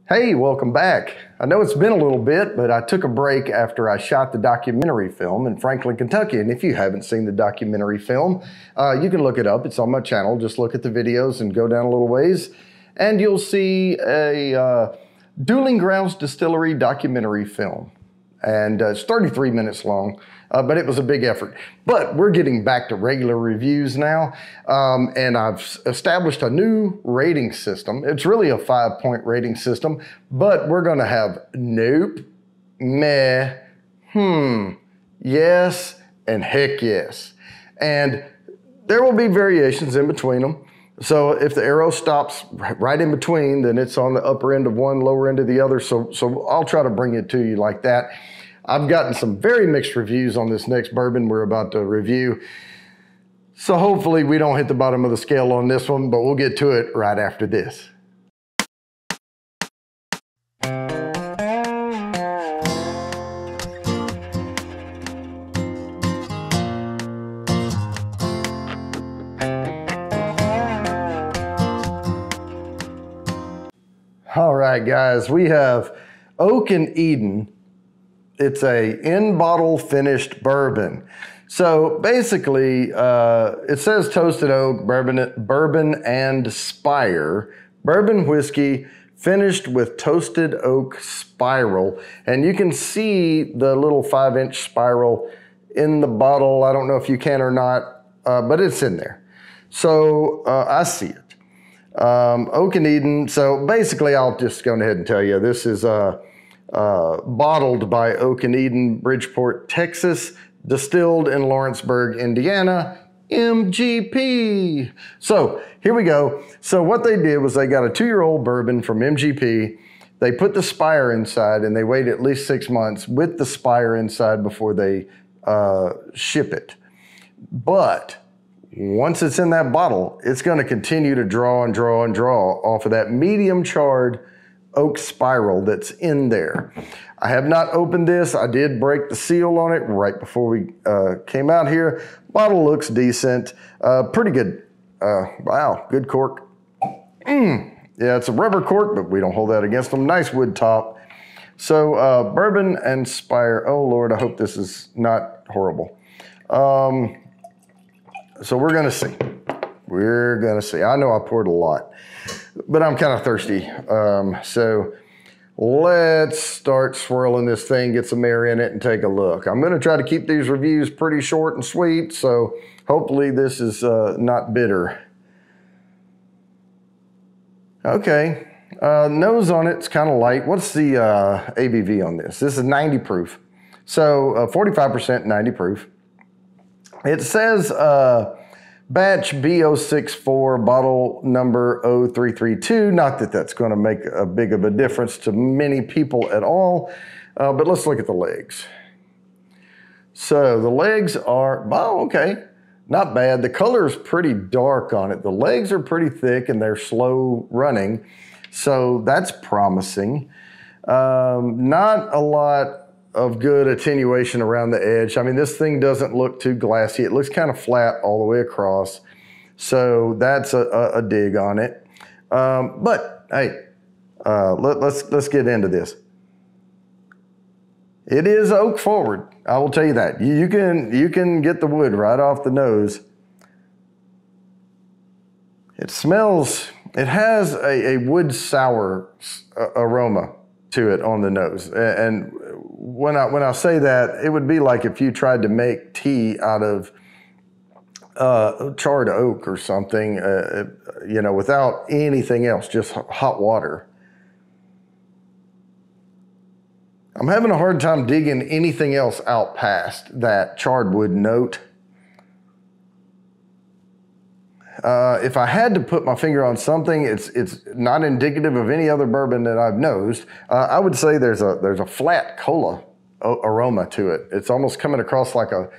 Hey, welcome back. I know it's been a little bit, but I took a break after I shot the documentary film in Franklin, Kentucky. And if you haven't seen the documentary film, you can look it up. It's on my channel. Just look at the videos and go down a little ways, and you'll see a Dueling Grounds Distillery documentary film. And it's 33 minutes long, but it was a big effort. But we're getting back to regular reviews now, and I've established a new rating system. It's really a 5-point rating system, but we're gonna have nope, meh, yes, and heck yes. And there will be variations in between them. So if the arrow stops right in between, then it's on the upper end of one, lower end of the other. So I'll try to bring it to you like that. I've gotten some very mixed reviews on this next bourbon we're about to review. So hopefully we don't hit the bottom of the scale on this one, but we'll get to it right after this. All right, guys, we have Oak and Eden. It's a in-bottle finished bourbon. So basically, it says toasted oak, bourbon and spire, bourbon whiskey finished with toasted oak spiral. And you can see the little 5-inch spiral in the bottle. I don't know if you can or not, but it's in there. So I see it. Oak and Eden. So basically, I'll just go ahead and tell you, this is bottled by Oak and Eden, Bridgeport, Texas, distilled in Lawrenceburg, Indiana, MGP. So here we go. So what they did was they got a 2-year-old bourbon from MGP. They put the spire inside and they wait at least 6 months with the spire inside before they ship it. But once it's in that bottle, it's going to continue to draw and draw and draw off of that medium charred oak spiral that's in there. I have not opened this. I did break the seal on it right before we came out here. Bottle looks decent. Pretty good. Wow, good cork. Yeah, it's a rubber cork, but we don't hold that against them. Nice wood top. So bourbon and spire. Oh Lord, I hope this is not horrible. So we're gonna see. We're gonna see. I know I poured a lot, but I'm kind of thirsty. So let's start swirling this thing, get some air in it, and take a look. I'm gonna try to keep these reviews pretty short and sweet, so hopefully this is not bitter. Okay, nose on it's kind of light. What's the ABV on this? This is 90 proof. So 45% 90 proof. It says batch B064, bottle number 0332. Not that that's going to make a big of a difference to many people at all, but let's look at the legs. So the legs are, oh, okay, not bad. The color is pretty dark on it. The legs are pretty thick and they're slow running, so that's promising. Not a lot of good attenuation around the edge. I mean, this thing doesn't look too glassy. It looks kind of flat all the way across. So that's a dig on it. But hey, let's get into this. It is oak forward. I will tell you that. You can get the wood right off the nose. It smells, it has a wood sour aroma to it on the nose. And when I say that, it would be like if you tried to make tea out of charred oak or something, you know, without anything else, just hot water. I'm having a hard time digging anything else out past that charred wood note. If I had to put my finger on something, it's not indicative of any other bourbon that I've nosed. I would say there's a flat cola aroma to it. It's almost coming across like a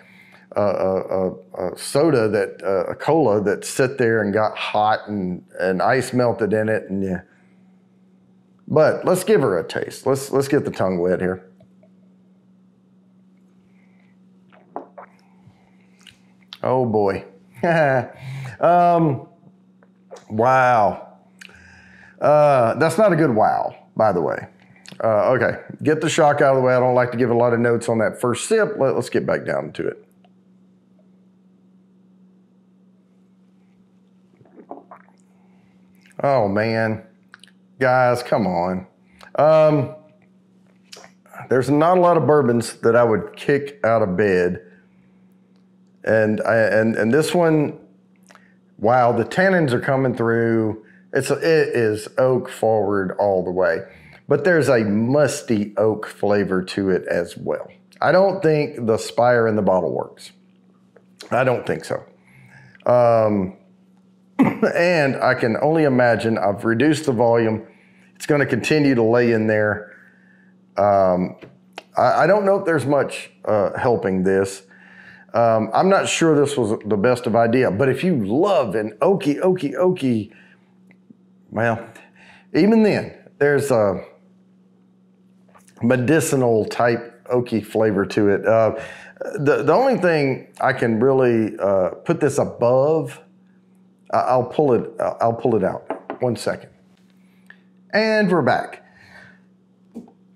soda that a cola that sit there and got hot and ice melted in it, and yeah. But let's give her a taste. Let's get the tongue wet here. Oh boy. Wow. That's not a good wow, by the way. Okay, get the shock out of the way. I don't like to give a lot of notes on that first sip. Let's get back down to it. Oh man, guys, come on. There's not a lot of bourbons that I would kick out of bed. And this one, wow, the tannins are coming through. It is oak forward all the way. But there's a musty oak flavor to it as well. I don't think the Spire in the bottle works. I don't think so. And I can only imagine, I've reduced the volume. It's going to continue to lay in there. I don't know if there's much helping this. I'm not sure this was the best of idea, but if you love an oaky, well, even then, there's a medicinal type oaky flavor to it. The only thing I can really put this above, I'll pull it out. 1 second. And we're back.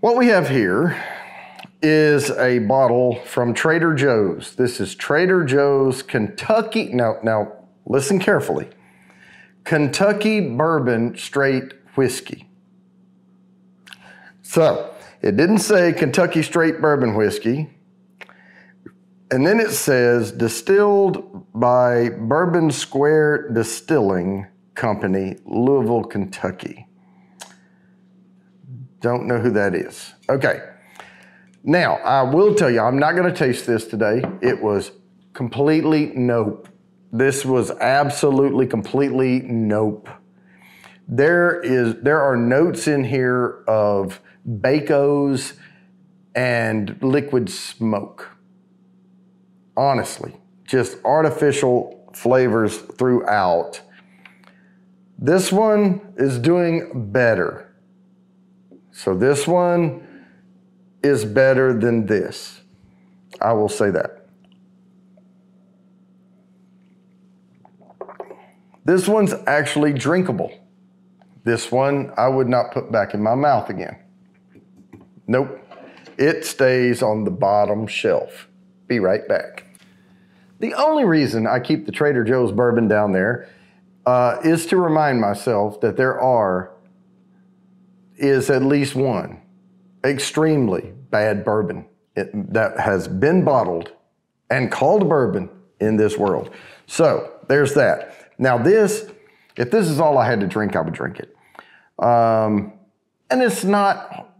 What we have here is a bottle from Trader Joe's. This is Trader Joe's Kentucky. Now listen carefully. Kentucky Bourbon Straight Whiskey. So it didn't say Kentucky Straight Bourbon Whiskey. And then it says distilled by Bourbon Square Distilling Company, Louisville, Kentucky. Don't know who that is. Okay. Now, I will tell you, I'm not going to taste this today. It was completely nope. This was absolutely, completely nope. There are notes in here of Bacos and liquid smoke. Honestly, just artificial flavors throughout. This one is doing better. So this one is better than this. I will say that. This one's actually drinkable. This one I would not put back in my mouth again. Nope. It stays on the bottom shelf. Be right back. The only reason I keep the Trader Joe's bourbon down there is to remind myself that is at least one extremely bad bourbon that has been bottled and called bourbon in this world. So there's that. Now if this is all I had to drink, I would drink it. And it's not,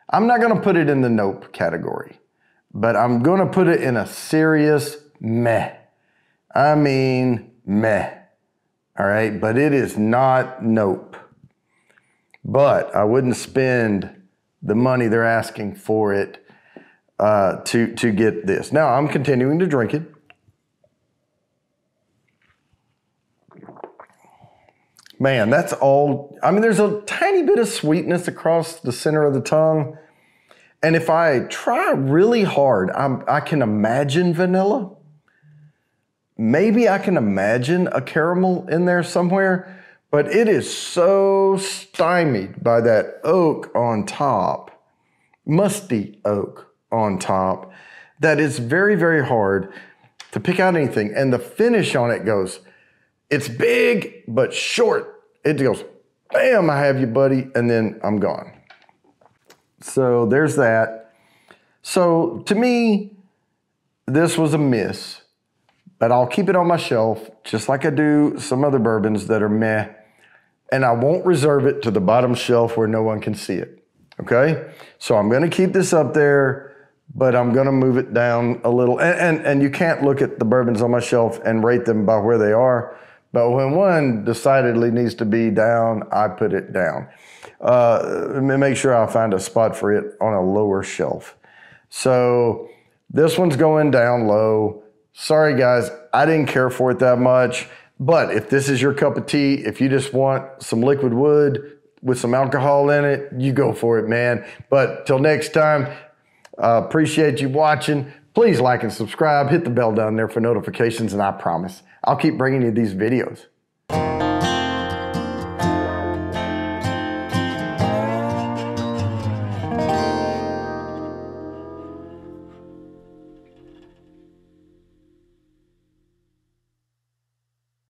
I'm not going to put it in the nope category, but I'm going to put it in a serious meh. I mean, meh. All right. But it is not nope. But I wouldn't spend the money they're asking for it to get this. Now I'm continuing to drink it. Man, that's all. I mean, there's a tiny bit of sweetness across the center of the tongue. And if I try really hard, I can imagine vanilla. Maybe I can imagine a caramel in there somewhere, but it is so stymied by that oak on top, musty oak on top, that it's very, very hard to pick out anything. And the finish on it goes, it's big, but short. It goes, bam, I have you, buddy, and then I'm gone. So there's that. So to me, this was a miss, but I'll keep it on my shelf, just like I do some other bourbons that are meh, and I won't reserve it to the bottom shelf where no one can see it, okay? So I'm gonna keep this up there, but I'm gonna move it down a little, and you can't look at the bourbons on my shelf and rate them by where they are, but when one decidedly needs to be down, I put it down. Make sure I find a spot for it on a lower shelf. So this one's going down low. Sorry guys, I didn't care for it that much, but if this is your cup of tea, if you just want some liquid wood with some alcohol in it, you go for it, man. But till next time, appreciate you watching. Please like and subscribe, hit the bell down there for notifications, and I promise I'll keep bringing you these videos.